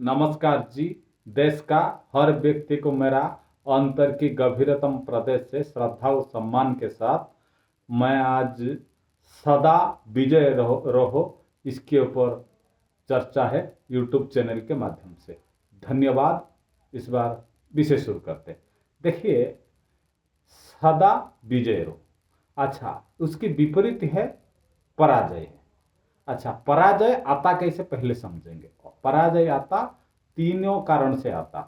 नमस्कार जी। देश का हर व्यक्ति को मेरा अंतर की गभीरतम प्रदेश से श्रद्धा और सम्मान के साथ मैं आज सदा विजय रहो इसके ऊपर चर्चा है यूट्यूब चैनल के माध्यम से। धन्यवाद। इस बार विषय शुरू करते हैं। देखिए, सदा विजय रहो, अच्छा उसकी विपरीत है पराजय है। अच्छा, पराजय आता कैसे पहले समझेंगे। पराजय आता तीनों कारण से आता।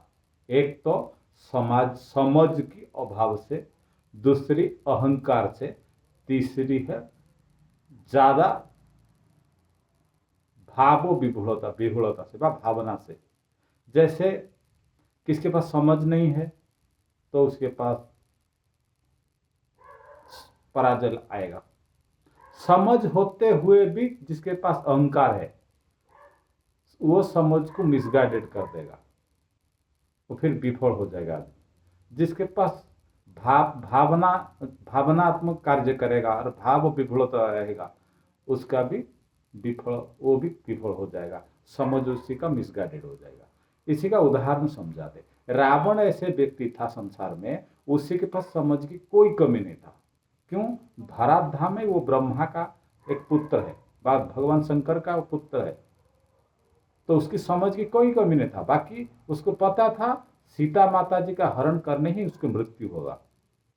एक तो समझ की अभाव से, दूसरी अहंकार से, तीसरी है ज्यादा विभुलता से भावना से। जैसे किसके पास समझ नहीं है तो उसके पास पराजय आएगा। समझ होते हुए भी जिसके पास अहंकार है वो समझ को मिसगाइडेड कर देगा, वो फिर विफल हो जाएगा। जिसके पास भावनात्मक कार्य करेगा और भाव विफलता रहेगा उसका भी वो भी विफल हो जाएगा, समझ उसी का मिसगाइडेड हो जाएगा। इसी का उदाहरण समझाते। रावण ऐसे व्यक्ति था संसार में, उसी के पास समझ की कोई कमी नहीं था। क्यों? धराधाम में वो ब्रह्मा का एक पुत्र है, भगवान शंकर का वो पुत्र है, तो उसकी समझ की कोई कमी नहीं था। बाकी उसको पता था सीता माता जी का हरण करने ही उसकी मृत्यु होगा,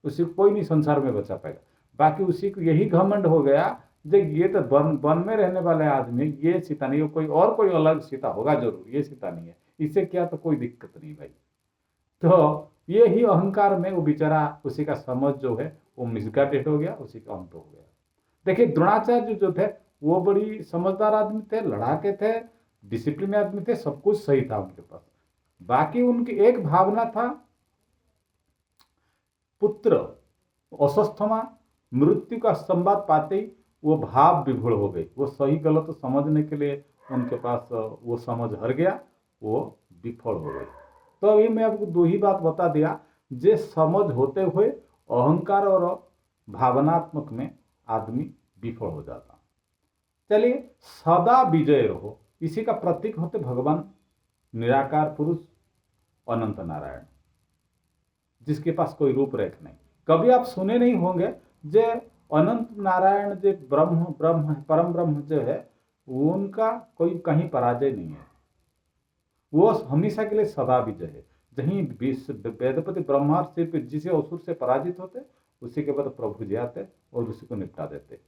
उसी को कोई नहीं संसार में बचा पाएगा। बाकी उसी को यही घमंड हो गया जो ये तो वन में रहने वाले आदमी, ये सीता नहीं, कोई अलग सीता होगा जरूर, ये सीता नहीं है, इससे क्या तो कोई दिक्कत नहीं भाई। तो ये ही अहंकार में वो बेचारा, उसी का समझ जो है वो मिसगाइडेड हो गया, उसी का अंत हो गया। देखिए, द्रोणाचार्य जो थे वो बड़ी समझदार आदमी थे, लड़ाके थे, डिसिप्लिन आदमी थे, सब कुछ सही था उनके पास। बाकी उनकी एक भावना था, पुत्र अस्वस्थमा मृत्यु का संवाद पाते ही वो भाव विभोर हो गई। वो सही गलत समझने के लिए उनके पास वो समझ हर गया, वो विफल हो गई। तो अभी मैं आपको दो ही बात बता दिया। जे समझ होते हुए अहंकार और भावनात्मक में आदमी विफल हो जाता। चलिए, सदा विजय रहो, इसी का प्रतीक होते भगवान निराकार पुरुष अनंत नारायण, जिसके पास कोई रूपरेख नहीं। कभी आप सुने नहीं होंगे जे अनंत नारायण जो ब्रह्म परम ब्रह्म जो है उनका कोई कहीं पराजय नहीं है। वो हमेशा के लिए सदा विजय है। जहीं वेदपति ब्रह्मा सिर्फ जिसे असुर से पराजित होते उसी के बाद प्रभु जी आते और उसी को निपटा देते।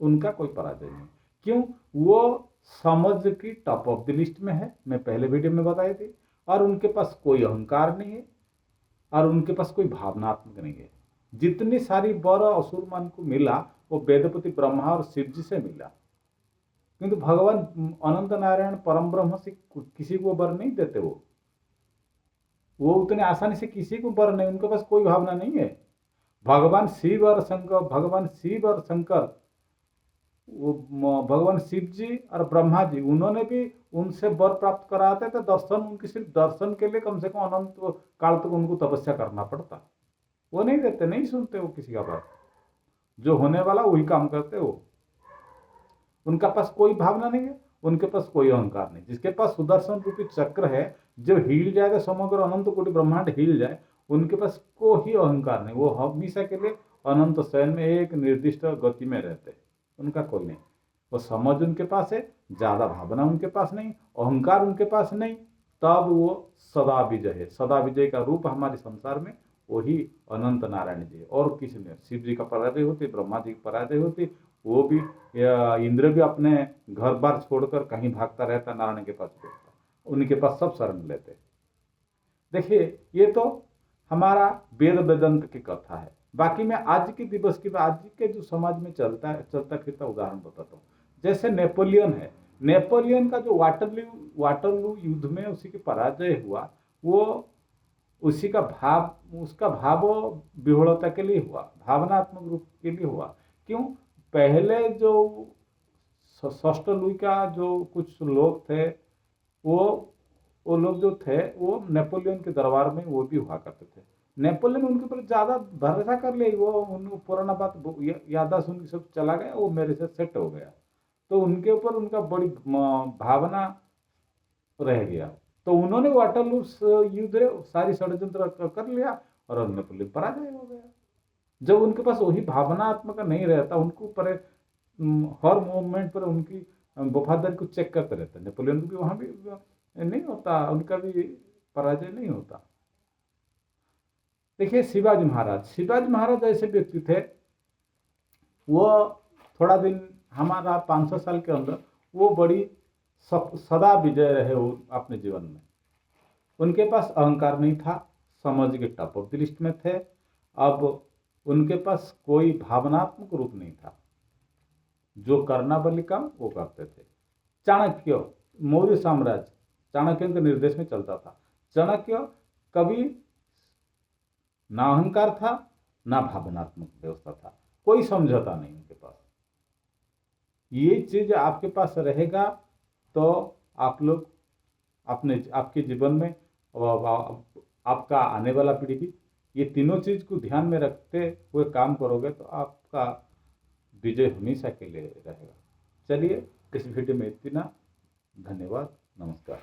उनका कोई पराजय नहीं। क्यों? वो समझ की टॉप ऑफ द लिस्ट में है, मैं पहले वीडियो में बताई थी। और उनके पास कोई अहंकार नहीं है और उनके पास कोई भावनात्मक नहीं है। जितनी सारी वर असुर मन को मिला वो वेदपति ब्रह्मा और शिव जी से मिला, किंतु भगवान अनंत नारायण परम ब्रह्म से किसी को वर नहीं देते। वो उतने आसानी से किसी को वर नहीं, उनके पास कोई भावना नहीं है। भगवान शिव और शंकर भगवान शिव जी और ब्रह्मा जी, उन्होंने भी उनसे वर प्राप्त कराते थे दर्शन। उनकी सिर्फ दर्शन के लिए कम से कम अनंत काल तक उनको तपस्या करना पड़ता। वो नहीं देते, नहीं सुनते वो किसी का बात। जो होने वाला वही काम करते वो। उनका पास कोई भावना नहीं है, उनके पास कोई अहंकार नहीं। जिसके पास सुदर्शन रूपी चक्र है, जो हिल जाएगा समग्र अनंत कोटि ब्रह्मांड हिल जाए, उनके पास कोई अहंकार नहीं। वो हमेशा के लिए अनंत शयन में एक निर्दिष्ट गति में रहते, उनका कोई नहीं। वो समझ उनके पास है, ज्यादा भावना उनके पास नहीं, अहंकार उनके पास नहीं, तब वो सदा विजय है। सदा विजय का रूप हमारे संसार में वही अनंत नारायण जी। और किसी ने शिव जी का पराजय होती, ब्रह्मा जी की पराजय होती, वो भी इंद्र भी अपने घर बार छोड़कर कहीं भागता रहता, नारायण के पास पहुंचता, उनके पास सब शरण लेते। देखिए, ये तो हमारा वेद वेदांत की कथा है। बाकी मैं आज के दिवस की, आज के जो समाज में चलता फिरता उदाहरण बताता हूँ। जैसे नेपोलियन है, नेपोलियन का जो वाटरलू युद्ध में उसी की पराजय हुआ, वो उसका भाव विह्वलता के लिए हुआ, भावनात्मक रूप के लिए हुआ। क्यों? पहले जो षष्ठ लुई का जो कुछ लोग थे, वो लोग जो थे वो नेपोलियन के दरबार में वो भी हुआ करते थे। नेपोलियन उनके ऊपर ज्यादा भरोसा कर ले, वो उनको पुराना बात याददाश्त उनकी सब चला गया, वो मेरे से सेट हो गया। तो उनके ऊपर उनका बड़ी भावना रह गया। तो उन्होंने वाटरलू युद्ध सारी षड्यंत्र कर लिया और नेपोलियन पराजय हो गया। जब उनके पास वही भावनात्मक नहीं रहता, उनको पर हर मोमेंट पर उनकी वफादारी को चेक करते रहते, नेपोलियन को भी वहां भी नहीं होता, उनका भी पराजय नहीं होता। देखिए शिवाजी महाराज ऐसे व्यक्ति थे, वो थोड़ा दिन हमारा 500 साल के अंदर वो बड़ी सदा विजय रहे अपने जीवन में। उनके पास अहंकार नहीं था, समाज के टॉप ऑफ द लिस्ट में थे। अब उनके पास कोई भावनात्मक रूप नहीं था, जो करना वाली काम वो करते थे। चाणक्य, मौर्य साम्राज्य चाणक्य के निर्देश में चलता था। चाणक्य कभी ना अहंकार था ना भावनात्मक व्यवस्था था, कोई समझौता नहीं उनके पास। ये चीज आपके पास रहेगा तो आप लोग अपने आपके जीवन में आपका आने वाला पीढ़ी भी ये तीनों चीज को ध्यान में रखते हुए काम करोगे तो आपका विजय हमेशा के लिए रहेगा। चलिए इस वीडियो में इतना, धन्यवाद, नमस्कार।